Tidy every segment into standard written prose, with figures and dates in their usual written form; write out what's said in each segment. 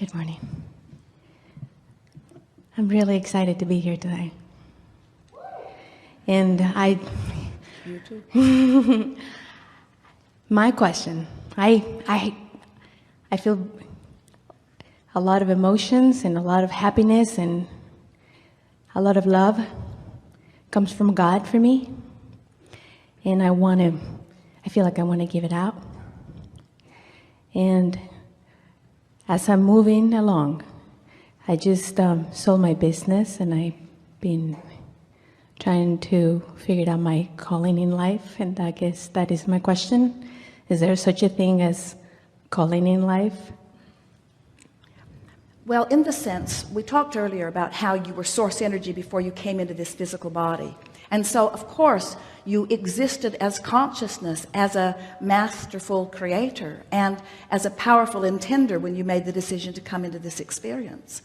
Good morning. I'm really excited to be here today. And You too. my question, I feel a lot of emotions and a lot of happiness and a lot of love comes from God for me. And I feel like I want to give it out. And as I'm moving along, I just sold my business, and I've been trying to figure out my calling in life, and I guess that is my question. Is there such a thing as calling in life? Well, in the sense, we talked earlier about how you were source energy before you came into this physical body. And so, of course, you existed as consciousness, as a masterful creator, and as a powerful intender when you made the decision to come into this experience.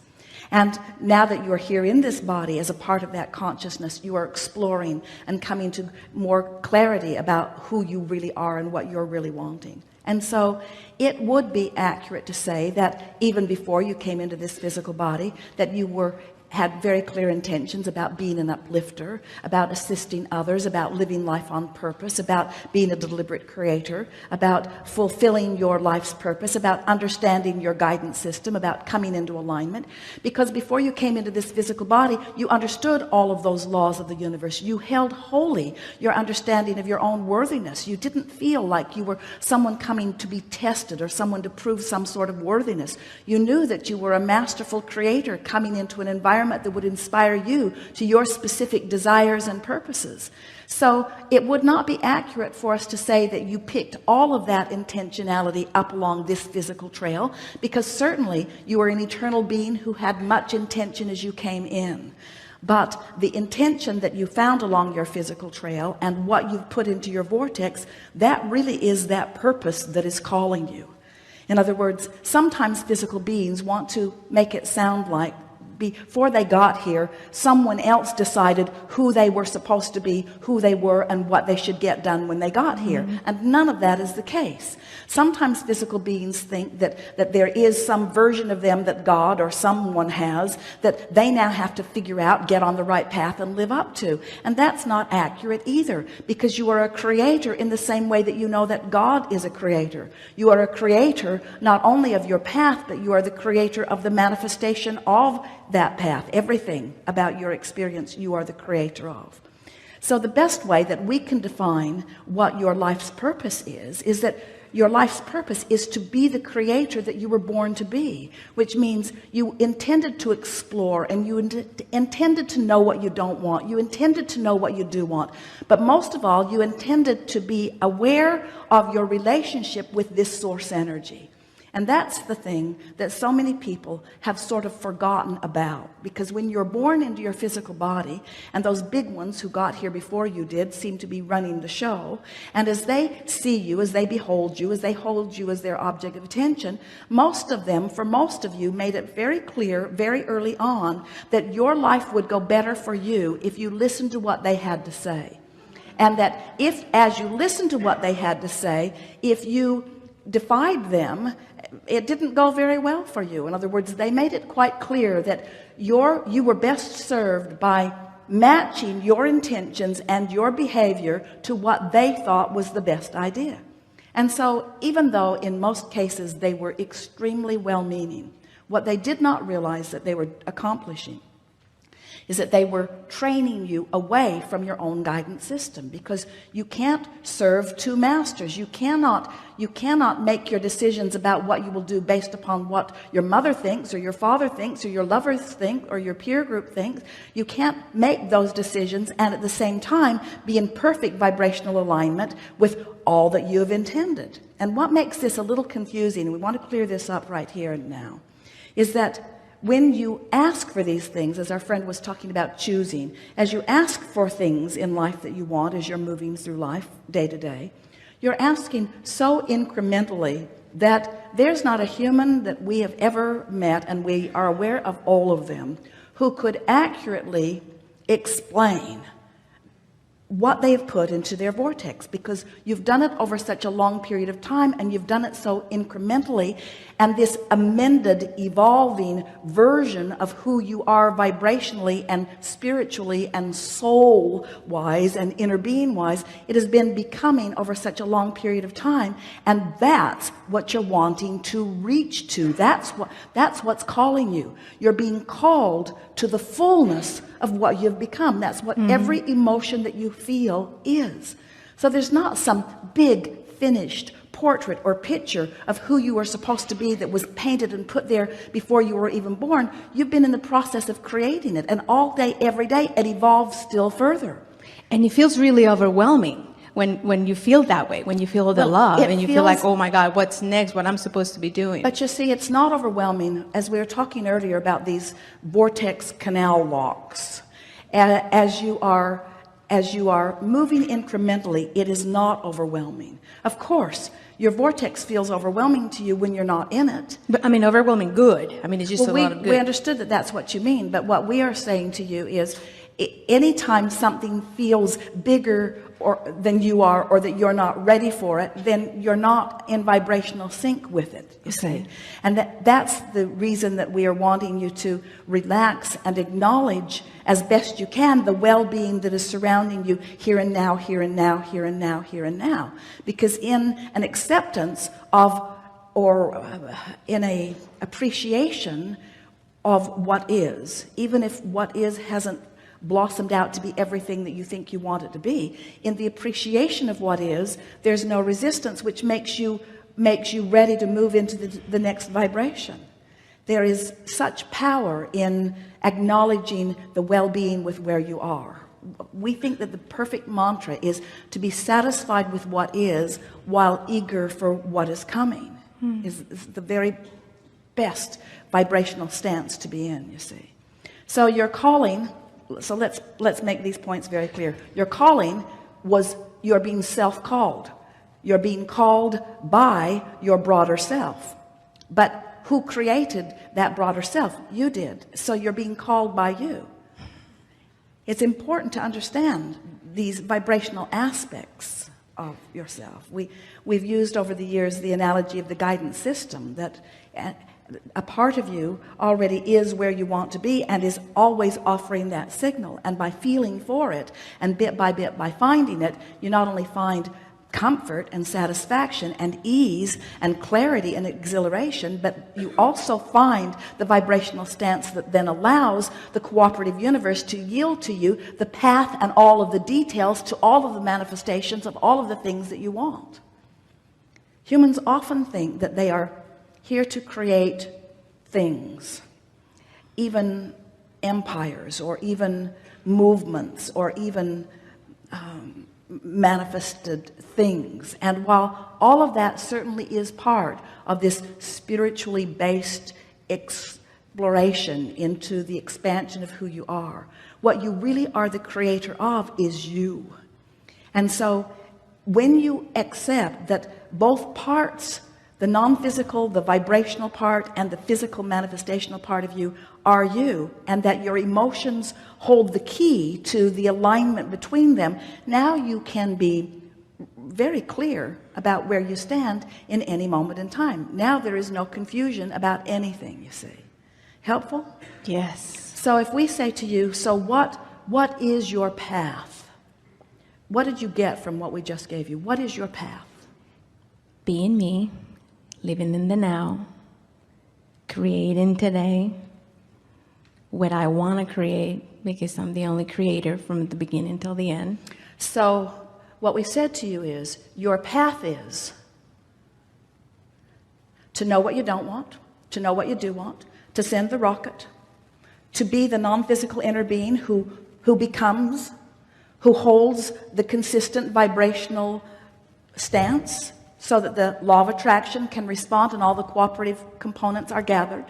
And now that you are here in this body as a part of that consciousness, you are exploring and coming to more clarity about who you really are and what you're really wanting. And so it would be accurate to say that even before you came into this physical body, that you had very clear intentions about being an uplifter, about assisting others, about living life on purpose, about being a deliberate creator, about fulfilling your life's purpose, about understanding your guidance system, about coming into alignment. Because before you came into this physical body, you understood all of those laws of the universe. You held holy your understanding of your own worthiness. You didn't feel like you were someone coming to be tested or someone to prove some sort of worthiness. You knew that you were a masterful creator coming into an environment that would inspire you to your specific desires and purposes. So it would not be accurate for us to say that you picked all of that intentionality up along this physical trail, because certainly you are an eternal being who had much intention as you came in. But the intention that you found along your physical trail and what you've put into your vortex, that really is that purpose that is calling you. In other words, sometimes physical beings want to make it sound like before they got here, someone else decided who they were supposed to be, who they were, and what they should get done when they got here. And none of that is the case. Sometimes physical beings think that there is some version of them that God or someone has that they now have to figure out, get on the right path, and live up to. And that's not accurate either, because you are a creator in the same way that you know that God is a creator. You are a creator not only of your path, but you are the creator of the manifestation of that path. Everything about your experience you are the creator of. So the best way that we can define what your life's purpose is that your life's purpose is to be the creator that you were born to be, which means you intended to explore, and you intended to know what you don't want. You intended to know what you do want. But most of all, you intended to be aware of your relationship with this source energy. And that's the thing that so many people have sort of forgotten about, because when you're born into your physical body, and those big ones who got here before you did seem to be running the show, and as they see you, as they behold you, as they hold you as their object of attention, most of them, for most of you, made it very clear very early on that your life would go better for you if you listened to what they had to say. And that if, as you listened to what they had to say, if you defied them, it didn't go very well for you. In other words, they made it quite clear that you were best served by matching your intentions and your behavior to what they thought was the best idea. And so even though in most cases they were extremely well-meaning, what they did not realize that they were accomplishing is that they were training you away from your own guidance system, because you can't serve two masters. You cannot make your decisions about what you will do based upon what your mother thinks, or your father thinks, or your lovers think, or your peer group thinks. You can't make those decisions and at the same time be in perfect vibrational alignment with all that you have intended. And what makes this a little confusing, and we want to clear this up right here and now, is that when you ask for these things, as our friend was talking about choosing, as you ask for things in life that you want as you're moving through life day to day, you're asking so incrementally that there's not a human that we have ever met, and we are aware of all of them, who could accurately explain what they have put into their vortex, because you've done it over such a long period of time, and you've done it so incrementally, and this amended, evolving version of who you are vibrationally and spiritually and soul wise and inner being wise, it has been becoming over such a long period of time. And that's what you're wanting to reach to. That's what's calling you. You're being called to the fullness of what you've become. That's what every emotion that you feel is. So there's not some big finished portrait or picture of who you are supposed to be that was painted and put there before you were even born. You've been in the process of creating it, and all day, every day, it evolves still further. And it feels really overwhelming when you feel that way, when you feel the love and you feel like, oh my God, what's next, what I'm supposed to be doing. But you see, it's not overwhelming. As we were talking earlier about these vortex canal locks, as you are moving incrementally, it is not overwhelming. Of course, your vortex feels overwhelming to you when you're not in it. But I mean, overwhelming good. I mean, it's just a lot of good. We understood that that's what you mean. But what we are saying to you is, anytime something feels bigger than you are, or that you're not ready for it, then you're not in vibrational sync with it, you see. And that's the reason that we are wanting you to relax and acknowledge as best you can the well-being that is surrounding you here and now, here and now, here and now, here and now. Because in an acceptance of, or in a appreciation of what is, even if what is hasn't blossomed out to be everything that you think you want it to be, in the appreciation of what is, there's no resistance, which makes you ready to move into the next vibration. There is such power in acknowledging the well-being with where you are. We think that the perfect mantra is to be satisfied with what is while eager for what is coming. Is the very best vibrational stance to be in, you see. So your calling, so let's make these points very clear. Your calling was, you're being self-called. You're being called by your broader self. But who created that broader self? You did. So you're being called by you. It's important to understand these vibrational aspects of yourself. We've used over the years the analogy of the guidance system, that a part of you already is where you want to be and is always offering that signal. And by feeling for it, and bit by finding it, you not only find comfort and satisfaction and ease and clarity and exhilaration, but you also find the vibrational stance that then allows the cooperative universe to yield to you the path and all of the details to all of the manifestations of all of the things that you want. Humans often think that they are here to create things, even empires, or even movements, or even manifested things. And while all of that certainly is part of this spiritually based exploration into the expansion of who you are, what you really are the creator of is you. And so when you accept that both parts, the non-physical, the vibrational part, and the physical manifestational part of you are you, and that your emotions hold the key to the alignment between them, now you can be very clear about where you stand in any moment in time. Now there is no confusion about anything, you see. Helpful? Yes. So if we say to you, so what is your path? What did you get from what we just gave you? What is your path? Being me, living in the now, creating today what I want to create, because I'm the only creator from the beginning till the end. So what we said to you is, your path is to know what you don't want, to know what you do want, to send the rocket, to be the non-physical inner being who becomes, who holds the consistent vibrational stance, so that the law of attraction can respond and all the cooperative components are gathered.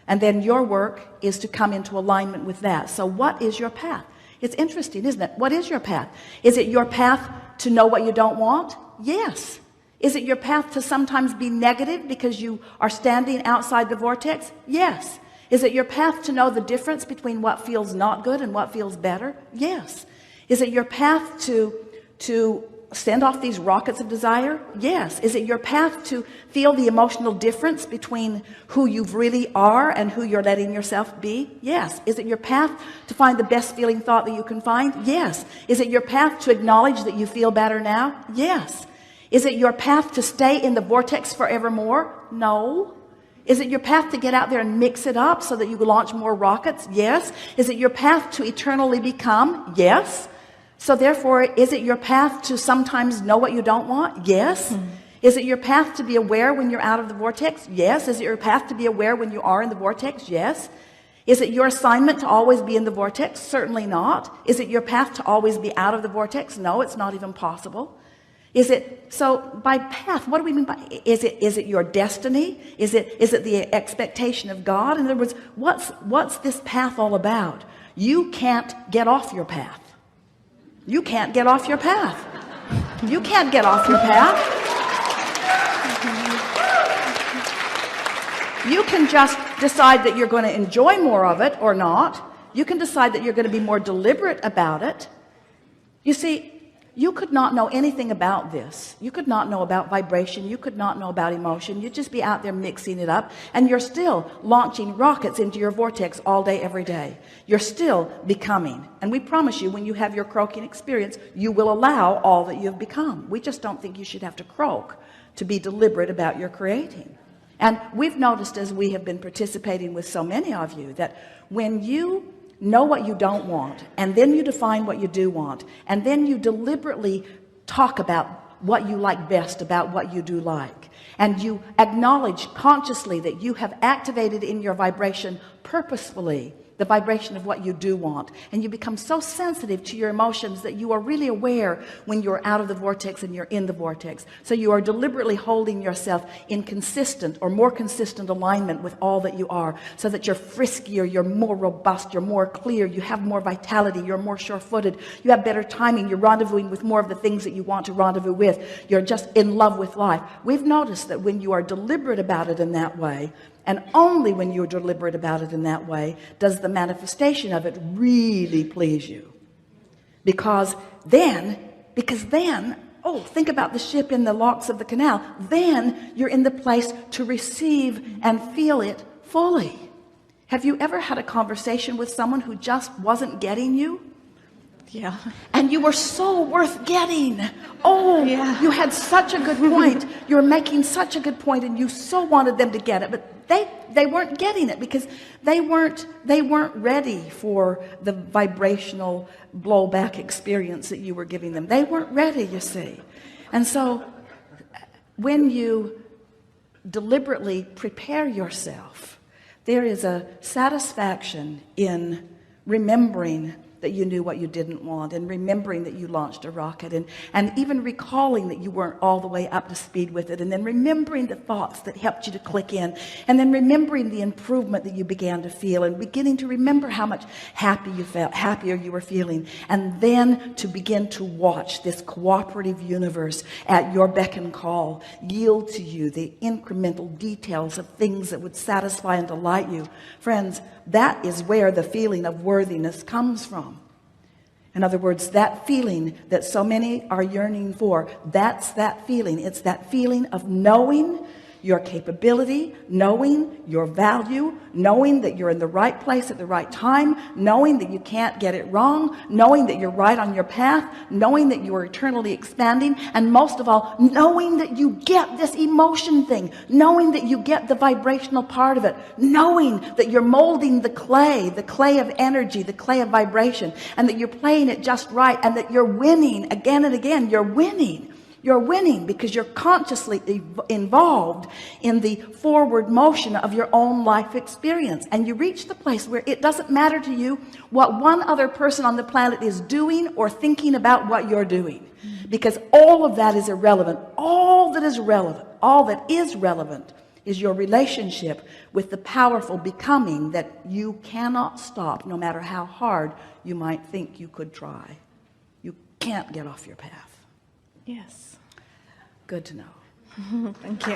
And then your work is to come into alignment with that. So what is your path? It's interesting, isn't it? What is your path? Is it your path to know what you don't want? Yes. Is it your path to sometimes be negative because you are standing outside the vortex? Yes. Is it your path to know the difference between what feels not good and what feels better? Yes. Is it your path to send off these rockets of desire? Yes. Is it your path to feel the emotional difference between who you really are and who you're letting yourself be? Yes. Is it your path to find the best feeling thought that you can find? Yes. Is it your path to acknowledge that you feel better now? Yes. Is it your path to stay in the vortex forevermore? No. Is it your path to get out there and mix it up so that you launch more rockets? Yes. Is it your path to eternally become? Yes. So therefore, is it your path to sometimes know what you don't want? Yes. Is it your path to be aware when you're out of the vortex? Yes. Is it your path to be aware when you are in the vortex? Yes. Is it your assignment to always be in the vortex? Certainly not. Is it your path to always be out of the vortex? No, it's not even possible. Is it, so by path, what do we mean by, is it your destiny? Is it the expectation of God? In other words, what's this path all about? You can't get off your path. You can't get off your path. You can't get off your path. You can just decide that you're going to enjoy more of it or not. You can decide that you're going to be more deliberate about it. You see, you could not know anything about this. You could not know about vibration. You could not know about emotion. You'd just be out there mixing it up, and you're still launching rockets into your vortex all day, every day. You're still becoming. And we promise you, when you have your croaking experience, you will allow all that you've become. We just don't think you should have to croak to be deliberate about your creating. And we've noticed, as we have been participating with so many of you, that when you know what you don't want, and then you define what you do want, and then you deliberately talk about what you like best about what you do like, and you acknowledge consciously that you have activated in your vibration purposefully the vibration of what you do want, and you become so sensitive to your emotions that you are really aware when you're out of the vortex and you're in the vortex. So you are deliberately holding yourself in consistent or more consistent alignment with all that you are, so that you're friskier, you're more robust, you're more clear, you have more vitality, you're more sure-footed, you have better timing, you're rendezvousing with more of the things that you want to rendezvous with, you're just in love with life. We've noticed that when you are deliberate about it in that way, and only when you're deliberate about it in that way, does the manifestation of it really please you. Because then, oh, think about the ship in the locks of the canal. Then you're in the place to receive and feel it fully. Have you ever had a conversation with someone who just wasn't getting you? Yeah. And you were so worth getting. Oh, yeah. You had such a good point. You were making such a good point, and you so wanted them to get it, but they weren't getting it because they weren't ready for the vibrational blowback experience that you were giving them. They weren't ready, you see. And so when you deliberately prepare yourself, there is a satisfaction in remembering that you knew what you didn't want, and remembering that you launched a rocket, and even recalling that you weren't all the way up to speed with it, and then remembering the thoughts that helped you to click in, and then remembering the improvement that you began to feel, and beginning to remember how much happier you were feeling, and then to begin to watch this cooperative universe at your beck and call yield to you the incremental details of things that would satisfy and delight you. Friends, that is where the feeling of worthiness comes from. In other words, that feeling that so many are yearning for, that's that feeling. It's that feeling of knowing your capability, knowing your value, knowing that you're in the right place at the right time, knowing that you can't get it wrong, knowing that you're right on your path, knowing that you are eternally expanding, and most of all, knowing that you get this emotion thing, knowing that you get the vibrational part of it, knowing that you're molding the clay of energy, the clay of vibration, and that you're playing it just right, and that you're winning again and again. You're winning. You're winning because you're consciously involved in the forward motion of your own life experience. And you reach the place where it doesn't matter to you what one other person on the planet is doing or thinking about what you're doing. Because all of that is irrelevant. All that is relevant is your relationship with the powerful becoming that you cannot stop, no matter how hard you might think you could try. You can't get off your path. Yes. Good to know. Thank you.